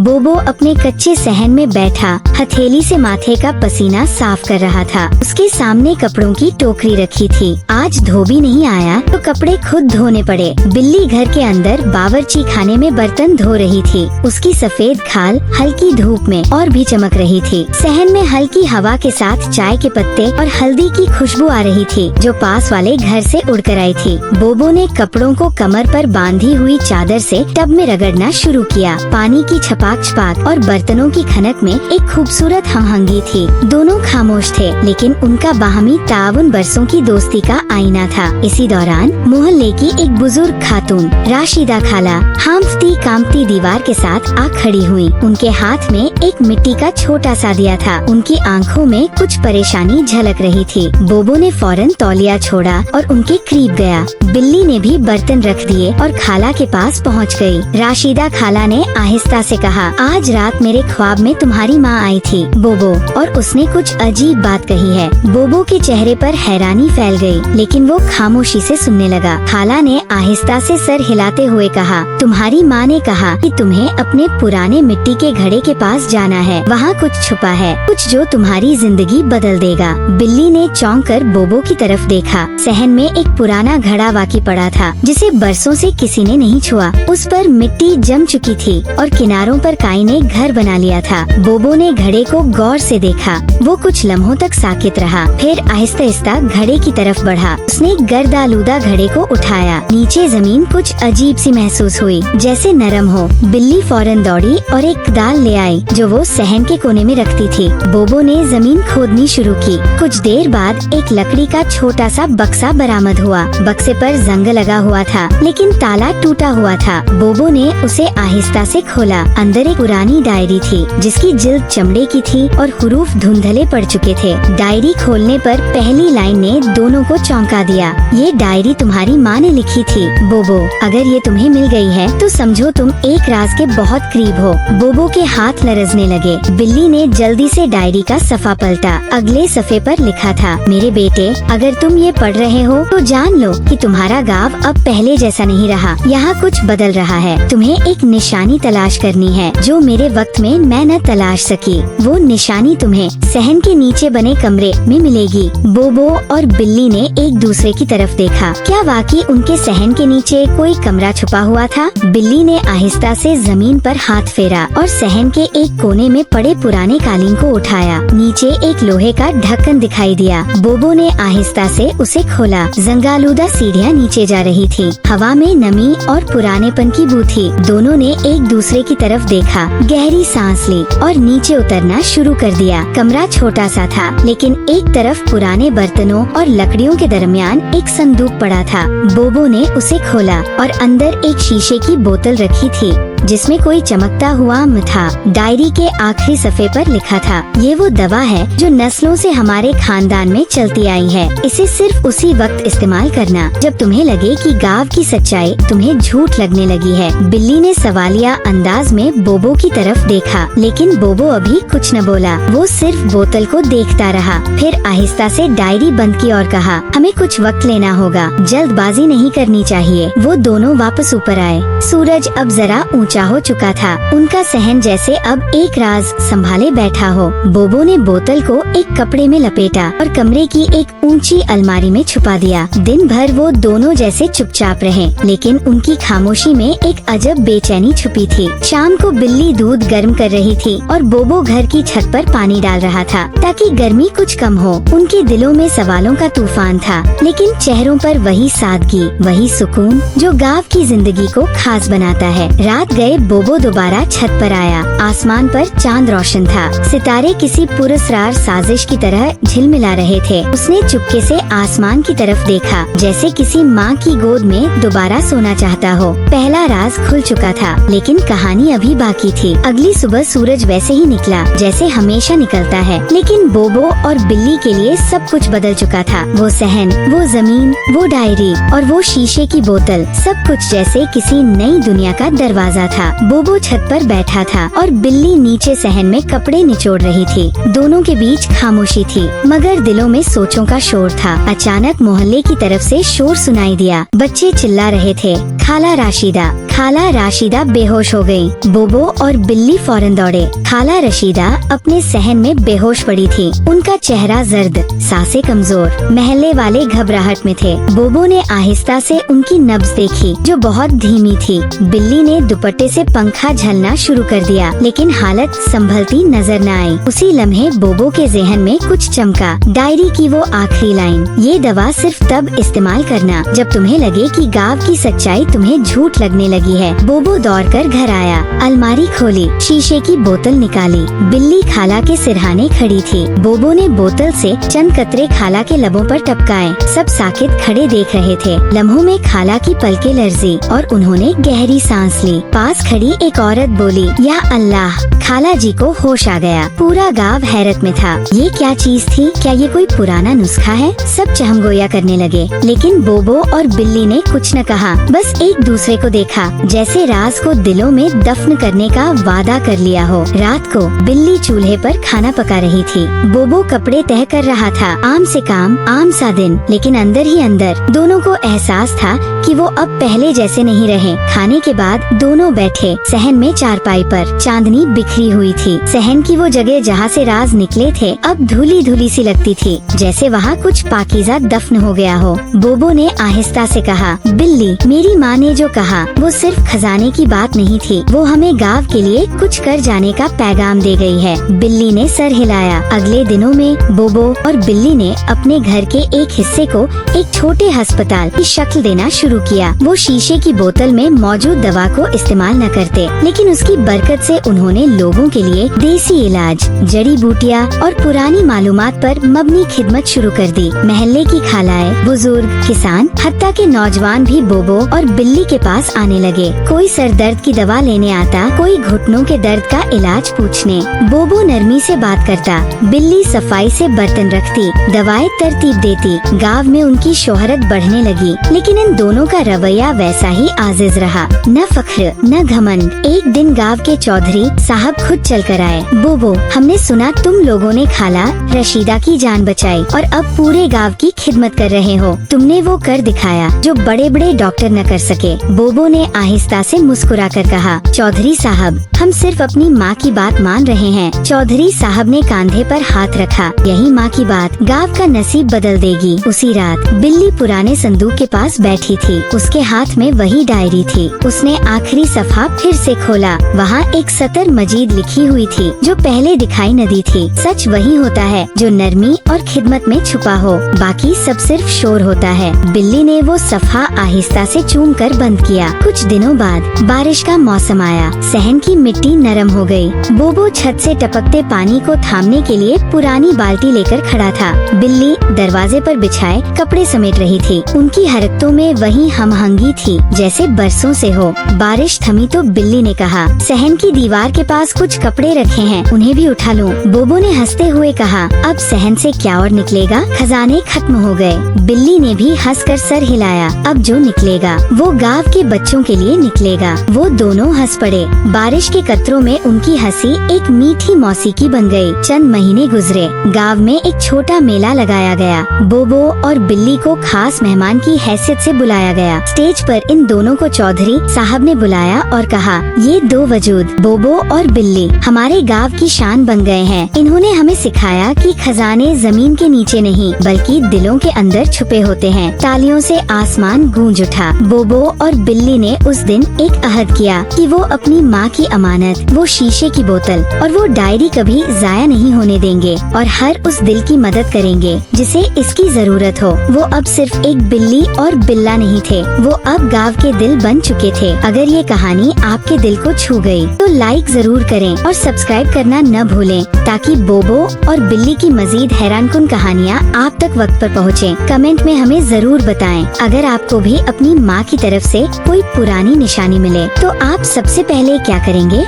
बोबो अपने कच्चे सहन में बैठा हथेली से माथे का पसीना साफ कर रहा था। उसके सामने कपड़ों की टोकरी रखी थी। आज धोबी नहीं आया तो कपड़े खुद धोने पड़े। बिल्ली घर के अंदर बावर्ची खाने में बर्तन धो रही थी। उसकी सफेद खाल हल्की धूप में और भी चमक रही थी। सहन में हल्की हवा के साथ चाय के पत्ते और हल्दी की खुशबू आ रही थी, जो पास वाले घर से उड़कर आई थी। बोबो ने कपड़ों को कमर पर बांधी हुई चादर से टब में रगड़ना शुरू किया। पानी की छपाक छपाक और बर्तनों की खनक में एक खूबसूरत हमहंगी थी। दोनों खामोश थे, लेकिन उनका बाहमी ताउन बरसों की दोस्ती का आईना था। इसी दौरान मोहल्ले की एक बुजुर्ग खातून राशिदा खाला हांफती कांपती दीवार के साथ आ खड़ी हुई। उनके हाथ में एक मिट्टी का छोटा सा दिया था। उनकी आंखों में कुछ परेशानी झलक रही थी। बोबो ने फौरन तौलिया छोड़ा और उनके करीब गया। बिल्ली ने भी बर्तन रख दिए और खाला के पास पहुंच गई। राशिदा खाला ने आहिस्ता से कहा, आज रात मेरे ख्वाब में तुम्हारी माँ आई थी बोबो, और उसने कुछ अजीब बात कही है। बोबो के चेहरे पर हैरानी फैल गई, लेकिन वो खामोशी से सुनने लगा। खाला ने आहिस्ता से सर हिलाते हुए कहा, तुम्हारी माँ ने कहा कि तुम्हें अपने पुराने मिट्टी के घड़े के पास जाना है। वहाँ कुछ छुपा है, कुछ जो तुम्हारी जिंदगी बदल देगा। बिल्ली ने चौंक कर बोबो की तरफ देखा। सहन में एक पुराना घड़ा वाकी पड़ा था, जिसे बरसों से किसी ने नहीं छुआ। उस पर मिट्टी जम चुकी थी और किनारों पर काई ने घर बना लिया था। बोबो ने घड़े को गौर से देखा। वो कुछ लम्हों तक साकित रहा, फिर आहिस्ता आहिस्ता घड़े की तरफ बढ़ा। उसने गर्द-आलूदा घड़े को उठाया। नीचे जमीन कुछ अजीब सी महसूस हुई, जैसे नरम हो। बिल्ली फौरन दौड़ी और एक दाल ले आई, जो वो सहन के कोने में रखती थी। बोबो ने जमीन खोदनी शुरू की। कुछ देर बाद एक लकड़ी का छोटा सा बक्सा बरामद हुआ। बक्से पर जंग लगा हुआ था, लेकिन ताला टूटा हुआ था। बोबो ने उसे आहिस्ता से खोला। अंदर एक पुरानी डायरी थी, जिसकी जिल्द चमड़े की थी और हुरूफ धुंधले पड़ चुके थे। डायरी खोलने पर पहली लाइन ने दोनों को चौंका दिया। ये डायरी तुम्हारी माँ ने लिखी थी बोबो। अगर ये तुम्हें मिल गई है तो समझो तुम एक राज के बहुत करीब हो। बोबो के हाथ लरजने लगे। बिल्ली ने जल्दी से डायरी का सफा पलटा। अगले सफे पर लिखा था, मेरे बेटे, अगर तुम ये पढ़ रहे हो तो जान लो कि तुम्हारा गांव अब पहले जैसा नहीं रहा। यहाँ कुछ बदल रहा है। तुम्हें एक निशानी तलाश करनी है, जो मेरे वक्त में मैं न तलाश सकी। वो निशानी तुम्हें सहन के नीचे बने कमरे में मिलेगी। बोबो और बिल्ली ने एक दूसरे की तरफ देखा। क्या वाकई उनके सहन के नीचे कोई कमरा छुपा हुआ था? बिल्ली ने आहिस्ता से जमीन पर हाथ फेरा और सहन के एक कोने में पड़े पुराने कालीन को उठाया। नीचे एक लोहे का ढक्कन दिखाई दिया। बोबो ने आहिस्ता से उसे खोला। जंगालूदा सीढ़ियाँ नीचे जा रही थी। हवा में नमी और पुरानेपन की बू थी। दोनों ने एक दूसरे की तरफ देखा, गहरी सांस ली और नीचे उतरना शुरू कर दिया। कमरा छोटा सा था, लेकिन एक तरफ पुराने बर्तनों और लकड़ियों के दरमियान एक संदूक पड़ा था। बोबो ने उसे खोला और अंदर एक शीशे की बोतल रखी थी, जिसमें कोई चमकता हुआ आम था। डायरी के आखिरी सफे पर लिखा था, ये वो दवा है जो नस्लों से हमारे खानदान में चलती आई है। इसे सिर्फ उसी वक्त इस्तेमाल करना जब तुम्हें लगे कि गांव की सच्चाई तुम्हें झूठ लगने लगी है। बिल्ली ने सवालिया अंदाज में बोबो की तरफ देखा, लेकिन बोबो अभी कुछ न बोला। वो सिर्फ बोतल को देखता रहा। फिर आहिस्ता से डायरी बंद की और कहा, हमें कुछ वक्त लेना होगा, जल्दबाजी नहीं करनी चाहिए। वो दोनों वापस ऊपर आए। सूरज अब जरा ऊंचा हो चुका था। उनका सहन जैसे अब एक राज संभाले बैठा हो। बोबो ने बोतल को एक कपड़े में लपेटा और कमरे की एक ऊंची अलमारी में छुपा दिया। दिन भर वो दोनों जैसे चुपचाप रहे, लेकिन उनकी खामोशी में एक अजब बेचैनी छुपी थी। शाम को बिल्ली दूध गर्म कर रही थी और बोबो घर की छत पर पानी डाल रहा था, ताकि गर्मी कुछ कम हो। उनके दिलों में सवालों का तूफान था, लेकिन चेहरों पर वही सादगी, वही सुकून जो गांव की जिंदगी को खास बनाता है। रात गए बोबो दोबारा छत पर आया। आसमान पर चांद रोशन था। सितारे किसी पुरस्कार साजिश की तरह झिलमिला रहे थे। उसने चुपके से आसमान की तरफ देखा, जैसे किसी माँ की गोद में दोबारा सोना चाहता हो। पहला राज खुल चुका था, लेकिन कहानी अभी बाकी थी। अगली सुबह सूरज वैसे ही निकला जैसे हमेशा निकलता है, लेकिन बोबो और बिल्ली के लिए सब कुछ बदल चुका था। वो सहन, वो जमीन, वो डायरी और वो शीशे की बोतल, सब कुछ जैसे किसी नई दुनिया का दरवाजा था। बोबो छत पर बैठा था और बिल्ली नीचे सहन में कपड़े निचोड़ रही थी। दोनों के बीच खामोशी थी, मगर दिलों में सोचों का शोर था। अचानक मोहल्ले की तरफ से शोर सुनाई दिया। बच्चे चिल्ला रहे थे, खाला राशिदा, खाला राशिदा बेहोश हो गयी। बोबो और बिल्ली फौरन दौड़े। खाला रशीदा अपने सहन में बेहोश पड़ी थी। उनका चेहरा जर्द, सांसें कमजोर। महल्ले वाले घबराहट में थे। बोबो ने आहिस्ता से उनकी नब्ज देखी जो बहुत धीमी थी। बिल्ली ने दुपट्टे से पंखा झलना शुरू कर दिया, लेकिन हालत संभलती नजर न आई। उसी लम्हे बोबो के ज़हन में कुछ चमका। डायरी की वो आखिरी लाइन, ये दवा सिर्फ तब इस्तेमाल करना जब तुम्हें लगे कि गाँव की सच्चाई तुम्हें झूठ लगने लगी है। बोबो दौड़कर घर आया, अलमारी खोली, शीशे की बोतल निकाली। बिल्ली खाला के सिरहाने खड़ी थी। बोबो ने बोतल से चंद कतरे खाला के लबों पर टपकाए। सब साकित खड़े देख रहे थे। लम्हों में खाला की पलकें लर्जी और उन्होंने गहरी सांस ली। पास खड़ी एक औरत बोली, या अल्लाह! खाला जी को होश आ गया। पूरा गांव हैरत में था। ये क्या चीज थी? क्या ये कोई पुराना नुस्खा है? सब चहमगोया करने लगे, लेकिन बोबो और बिल्ली ने कुछ न कहा, बस एक दूसरे को देखा, जैसे राज को दिलों में दफन करने का वादा कर लिया हो। रात को बिल्ली चूल्हे पर खाना पका रही थी। बोबो कपड़े तह कर रहा था। आम से काम, आम सा दिन, लेकिन अंदर ही अंदर दोनों को एहसास था कि वो अब पहले जैसे नहीं रहे। खाने के बाद दोनों बैठे सहन में चारपाई पर। चांदनी बिखरी हुई थी। सहन की वो जगह जहाँ से राज निकले थे अब धुली धुली सी लगती थी, जैसे वहाँ कुछ पाकीज़ा दफन हो गया हो। बोबो ने आहिस्ता से कहा, बिल्ली, मेरी माँ ने जो कहा वो सिर्फ खजाने की बात नहीं थी, वो हमें गाँव के लिए कुछ कर जाने का पैगाम दे गई है। बिल्ली ने सर हिलाया। अगले दिनों में बोबो और बिल्ली ने अपने घर के एक हिस्से को एक छोटे अस्पताल की शक्ल देना शुरू किया। वो शीशे की बोतल में मौजूद दवा को इस्तेमाल न करते, लेकिन उसकी बरकत से उन्होंने लोगों के लिए देसी इलाज, जड़ी बूटियाँ और पुरानी मालूमात पर मबनी खिदमत शुरू कर दी। महल्ले की खालाएं, बुजुर्ग, किसान, हत्ता के नौजवान भी बोबो और बिल्ली के पास आने लगे। कोई सर दर्द की दवा लेने आता, कोई घुटनों के दर्द का इलाज पूछने। बोबो नरमी से बात करता, बिल्ली सफाई से बर्तन रखती, दवाएं तरतीब देती। गांव में उनकी शोहरत बढ़ने लगी, लेकिन इन दोनों का रवैया वैसा ही आजिज रहा। न फख्र न घमंड। एक दिन गांव के चौधरी साहब खुद चल कर आए। बोबो, हमने सुना तुम लोगों ने खाला रशीदा की जान बचाई और अब पूरे गांव की खिदमत कर रहे हो। तुमने वो कर दिखाया जो बड़े बड़े डॉक्टर न कर सके। बोबो ने आहिस्ता से मुस्कुरा कर कहा, चौधरी साहब, हम सिर्फ अपनी माँ की बात मान रहे हैं। चौधरी साहब ने कंधे पर हाथ रखा। यही माँ की बात गांव का नसीब बदल देगी। उसी रात बिल्ली पुराने संदूक के पास बैठी थी। उसके हाथ में वही डायरी थी। उसने आखिरी सफ़ा फिर से खोला। वहाँ एक सतर मजीद लिखी हुई थी जो पहले दिखाई न दी थी। सच वही होता है जो नरमी और खिदमत में छुपा हो, बाकी सब सिर्फ शोर होता है। बिल्ली ने वो सफ़ा आहिस्ता से चूम कर बंद किया। कुछ दिनों बाद बारिश का मौसम आया। सहन की मिट्टी नरम हो गई। बोबो छत से टपकते पानी को थामने के लिए पुरानी बाल्टी लेकर खड़ा था। बिल्ली दरवाजे पर बिछाए कपड़े समेट रही थी। उनकी हरकतों में वही हमहंगी थी जैसे बरसों से हो। बारिश थमी तो बिल्ली ने कहा, सहन की दीवार के पास कुछ कपड़े रखे हैं, उन्हें भी उठा लूं। बोबो ने हंसते हुए कहा, अब सहन से क्या और निकलेगा, खजाने खत्म हो गए। बिल्ली ने भी हंसकर सर हिलाया। अब जो निकलेगा वो गांव के बच्चों के लिए निकलेगा। वो दोनों हंस पड़े। बारिश के कतरों में उनकी हंसी एक मीठी मौसीकी बन गई। चंद महीने गुजरे। गांव में एक छोटा मेला लगाया गया। बोबो और बिल्ली को खास मेहमान की हैसियत से बुलाया गया। स्टेज पर इन दोनों को चौधरी साहब ने बुलाया और कहा, ये दो वजूद बोबो और बिल्ली हमारे गांव की शान बन गए हैं। इन्होंने हमें सिखाया कि खजाने जमीन के नीचे नहीं बल्कि दिलों के अंदर छुपे होते हैं। तालियों से आसमान गूंज उठा। बोबो और बिल्ली ने उस दिन एक अहद किया कि वो अपनी माँ की अमानत, वो शीशे की बोतल और वो डायरी कभी जाया नहीं होने देंगे और हर उस दिल की मदद करेंगे जिसे इसकी जरूरत हो। वो अब सिर्फ एक बिल्ली और बिल्ला नहीं थे, वो अब गांव के दिल बन चुके थे। अगर ये कहानी आपके दिल को छू गई तो लाइक जरूर करें और सब्सक्राइब करना न भूलें ताकि बोबो और बिल्ली की मजीद हैरानकुन कहानियाँ आप तक वक्त पर पहुँचे। कमेंट में हमें जरूर बताएं। अगर आपको भी अपनी माँ की तरफ से कोई पुरानी निशानी मिले तो आप सबसे पहले क्या करेंगे।